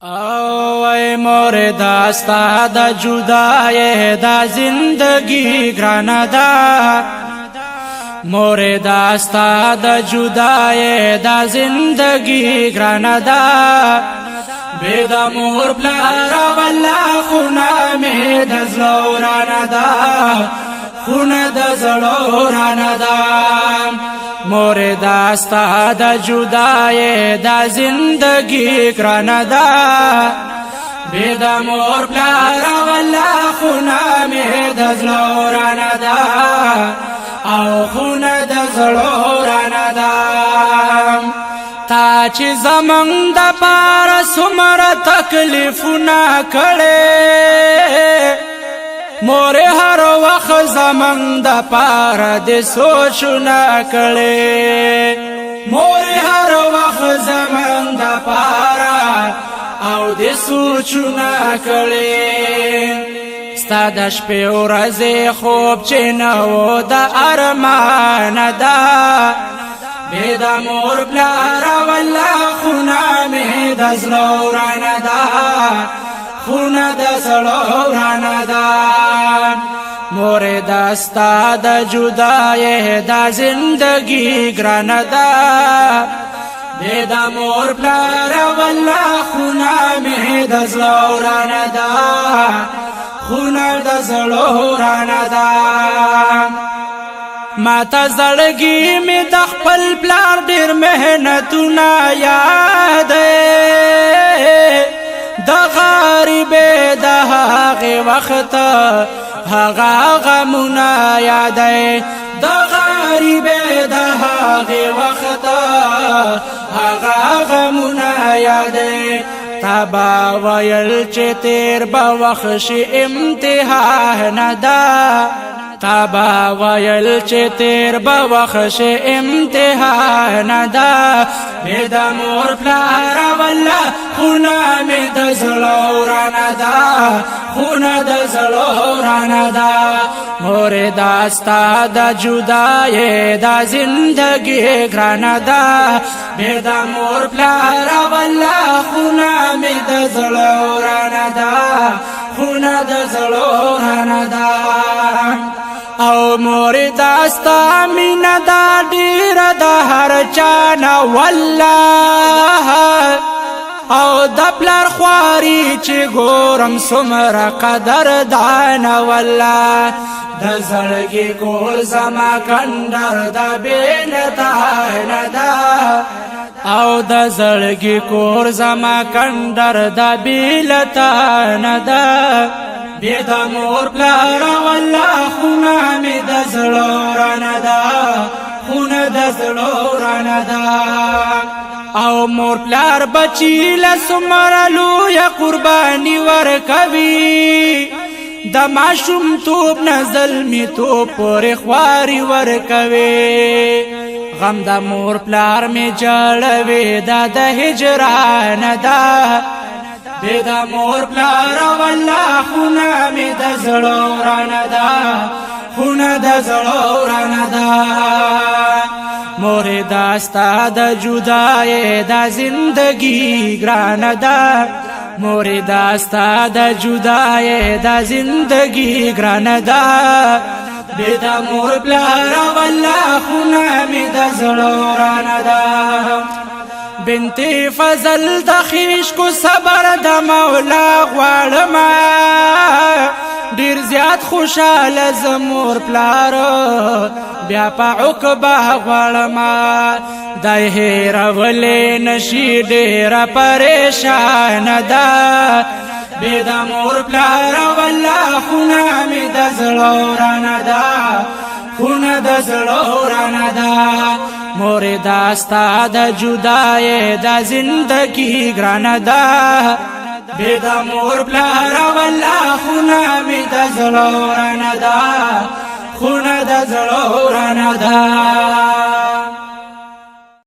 او ای مور داستا د جدای د زندگی گرانه دا مور داستا د جدای د زندگی گرانه دا بيد مور پلار والله خونه می د زلورانه دا خونه د زلورانه دا مور داستا د جدای د زندگی گرانه دا بيد مور پلار والله خونه می د زلورانه دا او خونه د زلورانه دا تا چې زمنګ د پار سمره تکلیفونه کړې مور هر وخت زمنګ د پار د سوچونه کړې مور هر وخت زمنګ د پار او د سوچونه کړې ستا د شپې ورځې خوب چې نه و د ارمان ده بيد مور پلار والله خونه می د زلورانه دا خونه د زلورانه دا مور داستا د جدای د زندگی گرانه دا بيد مور پلار والله خونه می د زلورانه دا خونه د زلورانه دا ما تا زړګي می د خپل پلار ډیر مهنتونه یاد د غریب د هغه وخت هغه غمونه یاد د غریب د هغه وخت هغه غمونه یاد تابا ویل چې تیر با وخت شي امتحان ده تابا ویل چې تیر با وخت امتحان ده بيد مور پلار والله خونه می د زلورانه ده خونه د زلورانه ده مور داستا د جدای د زندگی گرانه ده بيد مور پلار والله خونه می د زلورانه ده خونه د زلورانه ده او مور داستا مینا دا ډیر د هر چانه والله او د پلار خواري چې ګورم سمره قدر دانه والله د زړګي کول زما کندر د بینتانه دا او د زړګي کور زما کندر د بیلتانه دا بيد مور پلار والله خونه می د زلورانه دا خونه د زلورانه دا او مور پلار بچی لسمره لویه قربانی ورکوي د ماشوم توب نزل می تو پر خواري ورکوي غم د مور پلار می جړوي د هجران دا بيد مور پلار والله خونه می د زلورانه دا خونه د زلورانه دا مور داستا د جدای د زندگی گرانه دا مور داستا د جدای د زندگی گرانه دا بيد مور پلار والله خونه می د زلورانه دا بنت فضل د خیش کو صبر د مولا غواړم ډیر زیات خوشاله زمور پلار بیا په عقبه غواړم د هیر ولې نشي ډیر پریشان ده بيد مور پلار والله خونه می د زلورانه ده خونه د زلورانه ده مور داستا د جدای د زندگی گرانه ده بيد مور پلار والله خونه می د زلورانه ده خونه د زلورانه ده